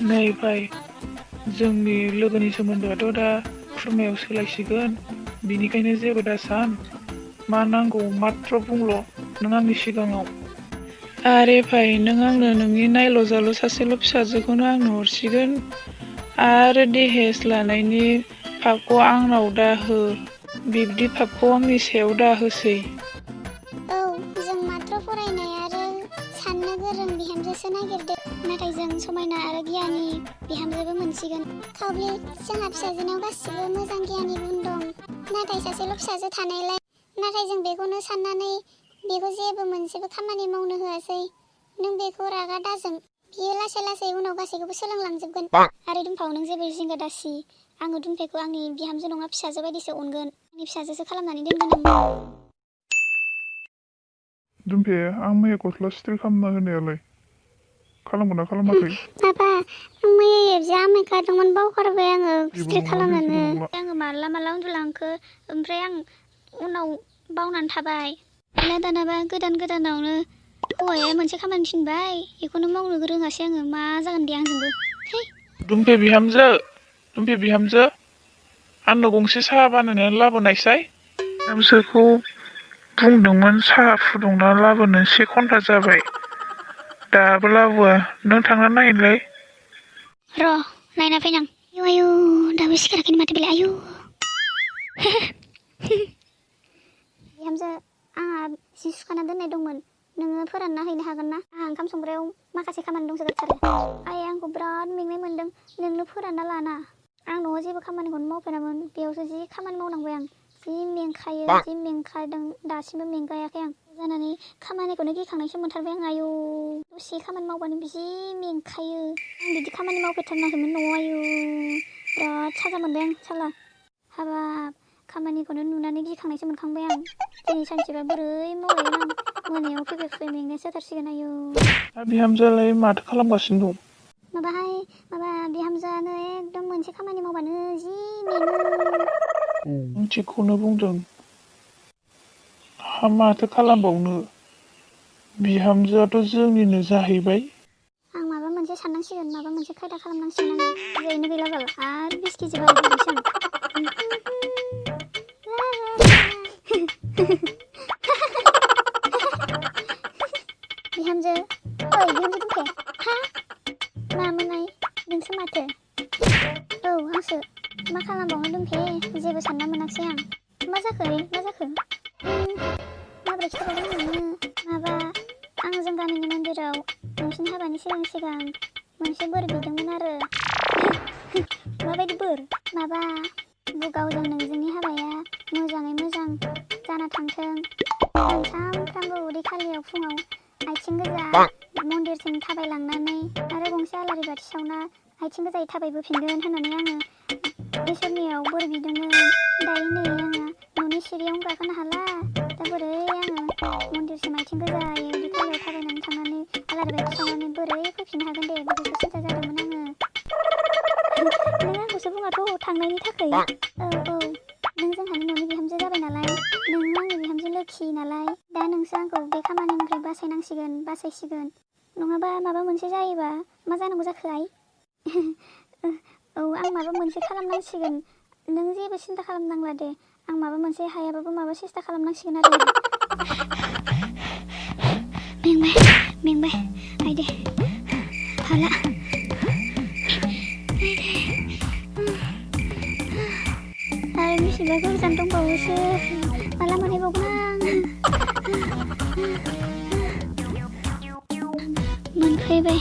नै भाइ जोंनि लोगोनि सोमोन्दोआथ' दा खुरमायाव सोलायसिगोन बिनिखायनो जेबो दा सान मा नांगौ माथ्र' बुंल' नों आंनि सिगाङाव आरे भाइ नों आंनो नोंनि नायल' जाल' सासेल' फिसाजोखौनो आंनो हरसिगोन आरो देहेज लानायनि फाबखौ आंनाव दाहो बिब्दि फाबखौ आंनि सायाव दाहोसै औ जों माथ्र' फरायनाय आरो साननो गोरों बिहामजोसो नागिरदों नाथाय जों समायना आरो गियानि बिहामजोबो मोनसिगोन खावब्ले जोंहा फिसाजोनाव गासिबो मोजां गियानि गुन दं नाथाय सासेल' फिसाजो थानायलाय नाथाय जों बेखौनो साननानै बेखौ जेबो मोनसेबो खामानि मावनो होआसै नों बेखौ रागा दाजों बियो लासै लासै उनाव गासैखौबो सोलोंलांजोबगोन आरो दुमफाव नों जेबो जिंगा दासि आङो दुमफेखौ आंनि बिहामजो नङा फिसाजो बायदिसो अनगोन आंनि फिसाजोसो खालामनानै दोनगोन आं दुमफे आं मैया गस्ला स्ट्रि खालामना होनायालाय खालामगोन ना खालामाखै बाबा आं मैया एबजा आमाय खादोंमोन बावगारबाय आङो जेबो स्ट्रि नंला दे जेबो खालामनानै नंला आङो माला उन्दुलांखो ओमफ्राय आं उनाव बावनानै थाबाय दानाबा गोदानावनो हौवाया मोनसे खामानि थिनबाय बेखौनो मावनो रोङासै आङो मा जागोन दे आंजोंबो दुमफे बिहामजो आंनो गंसे साहा बानायनानै लाबोनायसाय नोंसोरखौ बुंदोंमोन साहा फुदुंना लाबोनो 1 घन्टा जाबाय दाबो लाबोआ नों थांना नायलाय र' नायना फैनां आयु दाबो सिखाराखै माथो बेलाय आयु बिहामजो आंहा जि सुखाना दोननाय दंमोन नोङो फोरानना हैनो हागोन ना आंहा ओंखाम संग्रायाव माखासे खामानि दंसोगारथारो आइ आंखौ बिराद मेंनाय मोन्दों नोंनो फोरानना लाना आं न'आव जेबो खामानिखौनो मावफेरामोन बेयावसो जि खामानि मावनांबाय आं जि मेंखादों दासिमबो मेंगायाखै आं जानानै खामानिखौनो गिखांनायसो मोनथारबाय आं आयु दसे खामानि मावबानो जि मेंखायो आं बिदि खामानि मावफेरथारनाखैमोन न'आव आयु बिराद साजा मोनबाय आं साला हाबाब खामानिखौनो नुनानै गिखांनायसो मोनखांबाय आं दिनै सानसेबा बोरै मावलायगोन आं मोनायाव फैबाय मेंनायसो जाथारसिगोन आयु बिहामजोआलाय माथो खालामगासिनो दं माबा बिहामजोआनो एकदम मोनसे खामानि मावबानो जि मेङो नों थिगखौनो बुंदों माथो खालामबावनो बिहामजोआथ' जोंनिनो जाहैबाय आं माबा मोनसे साननांसिगोन माबा मोनसे खायदा खालामनांसिगोन आङो जैनो गैला बाल आरो 20 केजि बारायबावबायसो आं बिहामजो दुमफे हा मामोनलाय नोंसो माथो औ आंसो मा खालामबावनो दुमफे जेबो सानना मोनाखसै आं मा जाखो माबोरै खिथाबावनो नोङो माबा आं जों गामिनि मन्दिराव नोंसिनि हाबानि सिगां मोनसे बोर बिदोंमोन आरो माबायदि बोर माबा गावजों नोंजोंनि हाबाया मोजाङै मोजां जाना थांथों नों सानफ्रामबो उदै खालियाव फुङाव आथिं गोजा मन्दिरसिम थाबायलांनानै आरो गंसे आलारि बाथि सावना आथिं गोजायै थाबायबोफिनगोन होननानै आङो इसोरनियाव बोर बिदोंमोन दायो नै आङो न'नि सिरियावनो गाखोनो हाला दा बोरै आङो मन्दिरसिम आथिं गोजायै उदै खालियाव थाबायनानै थांनानै आलारि बाथि सावनानै बोरै फैफिननो हागोन दे बेखौसो सिन्था जादोंमोन आङो नों आंखौसो बुङाथ' थांनायनि थाखाय औ नों जोंहानि न'नि बिहामजो जाबाय नालाय नों आंनि बिहामजो लोखि नालाय दा नोंसो आंखौ बे खामानिनिफ्राय बासायसिगोन नङाबा माबा मोनसे जायोबा मा जानांगौ जाखो आइ औ आं माबा मोनसे खालामनांसिगोन नों जेबो सिन्था खालामनांला दे आं माबा मोनसे हायाबाबो माबा सेस्था खालामनांसिगोन आरो मेंबाय आइदे हाला आरो बेसेबा गोजान दंबावोसो माला मोनहैबावगोन आं मोनफैबाय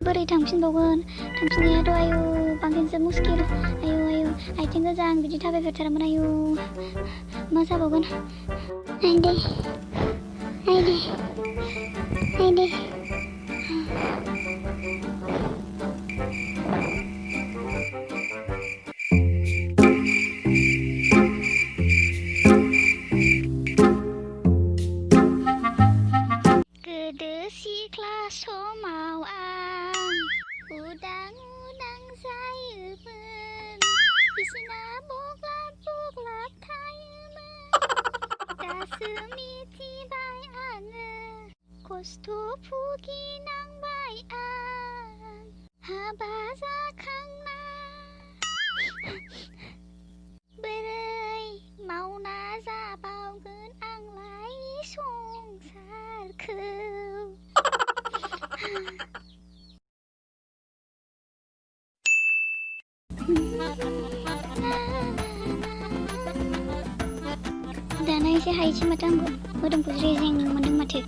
बोरै थांफिननायाथ' आयु बांसिनसो मुस्किल आयु आथिं गोजा आं बिदि थाबायफेरथारामोन आयु मा जाबावगोन आइदे गोदो सिख्ला समाव आं उदां जायोमोन बिसिना बग्लाब थायोमोन दासो मिथिबाय आङो खस्थ' भुगिनांबाय आं हाबा जाखांना बोरै मावना जाबावगोन आंलाय संसारखौ दाना एसे हायोसै माथो आंबो मोदोमखौ रेजें मोनदों माथो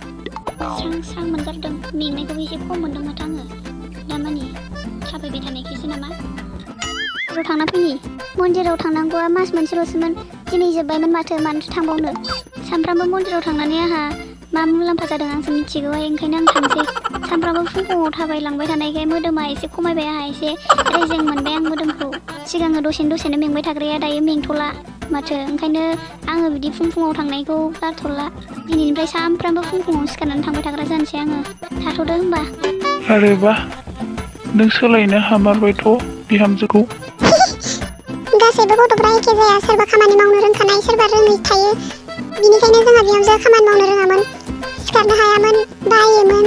स्रां स्रां मोनगारदों मेंनायखौबो एसे खम मोनदों माथो आङो दामानि थाबायबाय थानायखायसो नामा थांना फैनि मन्दिराव थांनांगौआ मास मोनसेल'सोमोन दिनै जोब्बायमोन माथो मानोथो थांबावनो सानफ्रामबो मन्दिराव थांनानै आंहा मा मुलाम्फा जादों आंसो मिथिगौहाय ओंखायनो आं थांसै सानफ्रामबो फुङाव थाबायलांबाय थानायखाय मोदोमा एसे खमायबाय आंहा एसे रेजें मोनबाय आं मोदोमखौ सिगाङो दसेनो मेंबाय थाग्राया दायो मेंथ'ला माथो ओंखायनो आङो बिदि फुङाव थांनायखौ गारथ'ला दिनैनिफ्राय सानफ्रामबो फुङाव सिखारनानै थांबाय थाग्रा जानोसै आङो थाथ'दो होमबा अरे बा नों सोलायनो हामारबायथ' बिहामजोखौ गासैबो गथ'फ्रा एखे जाया सोरबा खामानि मावनो रोंखानाय सोरबा रोङै थायो बिनिखायनो जोंहा बिहामजोआ खामानि मावनो रोङामोन सिखारनो हायामोन बायोमोन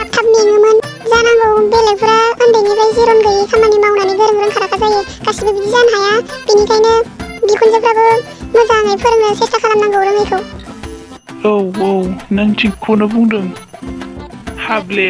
थाब मेङोमोन जानांगौ बेलेगफोरा उन्दैनिफ्राय जिरन गैयै खामानि मावनानै गोरों रोंखा राखा जायो गासिबो बिदि जानो हाया बेनिखायनो बिखुनजोफ्राबो मोजाङै फोरोंनो सेस्था खालामनांगौ रोङैखौ औ नों थिगखौनो बुंदों हाब्ले